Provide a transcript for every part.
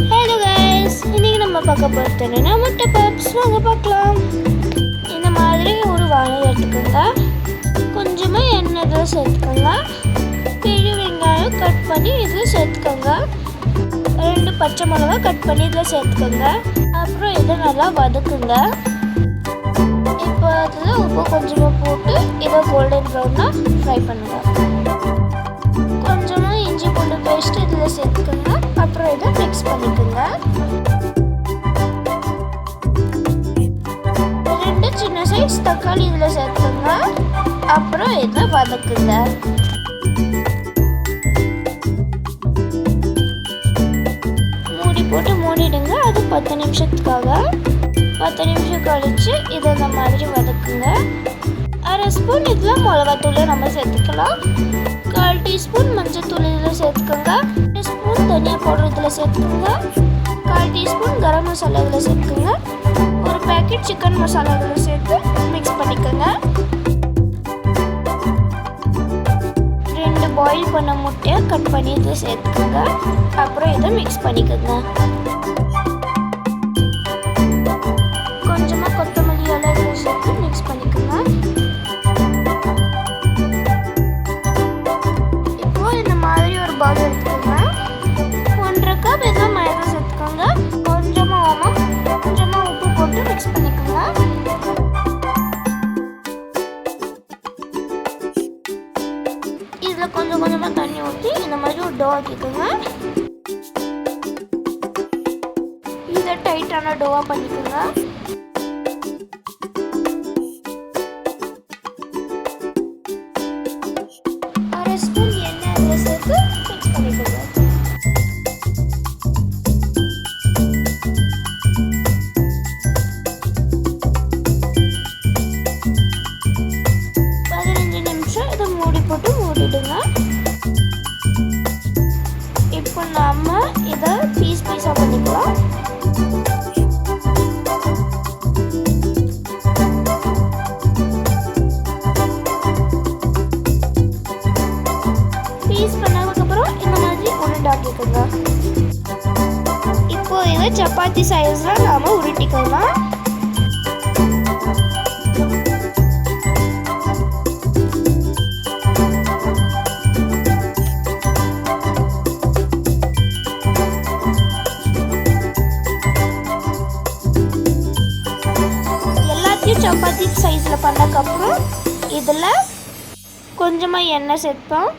Hello guys, இன்னைக்கு நம்ம பார்க்க போகிறது என்னன்னா முட்டை பப்ஸ். வாங்க பார்க்கலாம். இந்த மாதிரி ஒரு வானல் எடுத்துக்கோங்க. கொஞ்சமாக எண்ணெய் இதில் சேர்த்துக்கோங்க. பெரிய வெங்காயம் கட் பண்ணி இதில் சேர்த்துக்கோங்க. 2 பச்சை மிளகா கட் பண்ணி இதில் சேர்த்துக்கோங்க. அப்புறம் இதை நல்லா வதக்குங்க. இப்போ அதில் உப்பு கொஞ்சமாக போட்டு இதை கோல்டன் ப்ரௌனாக ஃப்ரை பண்ணுங்கள். கொஞ்சமாக இஞ்சி பூண்டு பேஸ்ட் இதில் சேர்த்துக்கோங்க. அப்புறம் இதை மிக்ஸ் பண்ணிக்கோங்க. 2 சின்ன சைஸ் தக்காளி இதில் சேர்த்துக்கோங்க. அப்புறம் இதை வதக்குங்க. மூடி போட்டு மூடிடுங்க. அது 10 நிமிஷத்துக்காக. 10 நிமிஷம் கழிச்சு இதை இந்த மாதிரி வதக்குங்க. 1/2 ஸ்பூன் இதில் மிளகாத்தூளை நம்ம சேர்த்துக்கலாம். 1/4 டீஸ்பூன் மஞ்சள் இதில் சேர்த்துக்கோங்க. 1 ஸ்பூன் தனியா பவுடர் இதில் சேர்த்துக்கோங்க. 1/4 டீஸ்பூன் கரம் மசாலா இதில் சேர்த்துக்கோங்க. ஒரு பேக்கெட் சிக்கன் மசாலா இதில் சேர்த்து மிக்ஸ் பண்ணிக்கோங்க. 2 பாயில் பண்ண முட்டையை கட் பண்ணி இதில் சேர்த்துக்கோங்க. அப்புறம் இதை மிக்ஸ் பண்ணிக்கோங்க. கொஞ்சமாக கொத்தமல்லி இலை இதில் சேர்த்து மிக்ஸ் பண்ணிக்கோங்க. பவுல் எடுத்துக்கோங்க. 1/2 கப் இதில் மைதா சேர்த்துக்கோங்க. கொஞ்சமாக ஓமம், கொஞ்சமாக உப்பு போட்டு மிக்ஸ் பண்ணிக்கோங்க. இதில் கொஞ்சமாக தண்ணி ஊற்றி இந்த மாதிரி ஒரு டோ ஆக்கிக்கோங்க. இதை டைட்டான டோவாக பண்ணிக்கோங்க. மூடிடுங்க. இப்போ நாம இதை பீஸாக பண்ணிக்கலாம். பீஸ் பண்ணதுக்கப்புறம் இந்த மாதிரி உருண்டாக்கிக்கோங்க. இப்போ இதை சப்பாத்தி சைஸில் நாம உருட்டிக்கலாம். சப்பாத்தி சைஸில் பண்ணக்கப்புறம் இதில் கொஞ்சமாக எண்ணெய் சேர்ப்போம்.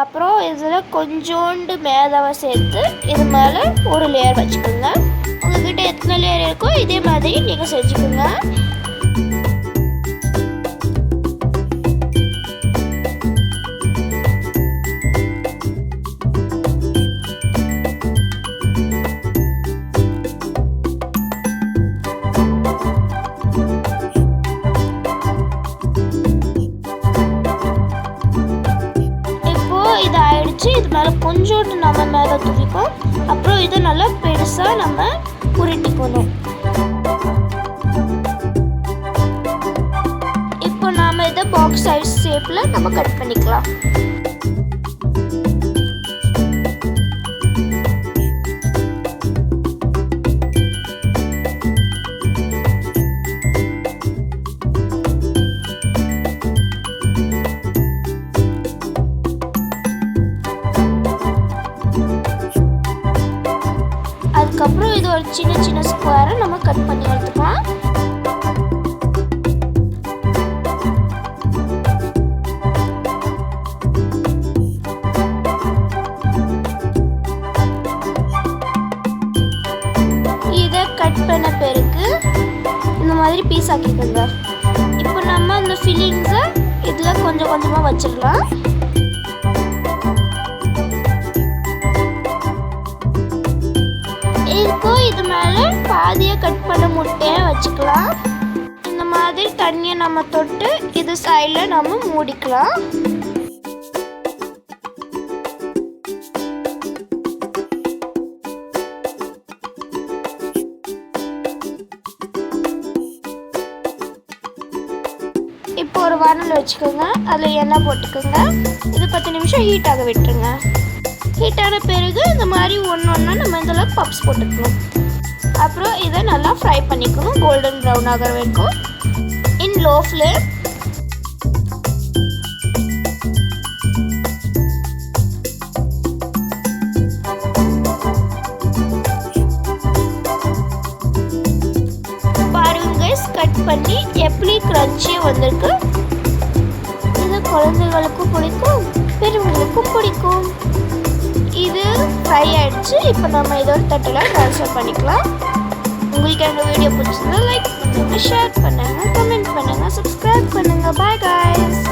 அப்புறம் இதில் கொஞ்சோண்டு மேதாவை சேர்த்து இது மேலே ஒரு லேயர் வச்சுக்கோங்க. உங்கள்கிட்ட எத்தனை லேயர் இருக்கோ இதே மாதிரி நீங்கள் செஞ்சுக்கோங்க. இது மேலே கொஞ்சோண்டு நம்ம மேலே தூவிப்போம். அப்புறம் இதை நல்லா பெருசாக நம்ம உருட்டிக்கணும். இப்போ நாம் இதை பாக்ஸ் சைஸ் ஷேப்பில் நம்ம கட் பண்ணிக்கலாம். அதுக்கப்புறம் இது ஒரு சின்ன ஸ்கொயரை நம்ம கட் பண்ணி எடுத்துக்கலாம். இதை கட் பண்ண பிறகு இந்த மாதிரி பீஸ் ஆக்கிக்கோங்க. இப்போ நம்ம அந்த ஃபில்லிங்ஸை இதில் கொஞ்சமாக வச்சிடலாம். இப்போ இது மேலே பாதியை கட் பண்ண முட்டையை வச்சுக்கலாம். இந்த மாதிரி தண்ணியை நம்ம தொட்டு இது சைடில் நம்ம மூடிக்கலாம். இப்போ ஒரு வானல் வச்சுக்கோங்க. அதில் எண்ணெய் போட்டுக்கோங்க. இது 10 நிமிஷம் ஹீட் ஆக விட்டுருங்க. ஹீட்டான பிறகு இந்த மாதிரி ஒன்று நம்ம இதில் பப்ஸ் போட்டுக்கணும். அப்புறம் இதை நல்லா ஃப்ரை பண்ணிக்கணும் கோல்டன் ப்ரௌன் ஆகிற வரைக்கும் இன் லோ ஃப்ளேம். கட் பண்ணி எப்படி கிரன்ச்சியாக வந்திருக்கு. இது குழந்தைகளுக்கும் பிடிக்கும், பெரியவங்களுக்கும் பிடிக்கும். இது ஃப்ரை ஆகிடுச்சு. இப்போ நம்ம இதோட தட்டில் ட்ரான்ஸ்ஃபர் பண்ணிக்கலாம். உங்களுக்கு எங்கள் வீடியோ பிடிச்சிருந்தா லைக் பண்ணுங்கள், ஷேர் பண்ணுங்கள், கமெண்ட் பண்ணுங்கள், சப்ஸ்கிரைப் பண்ணுங்கள். Bye guys.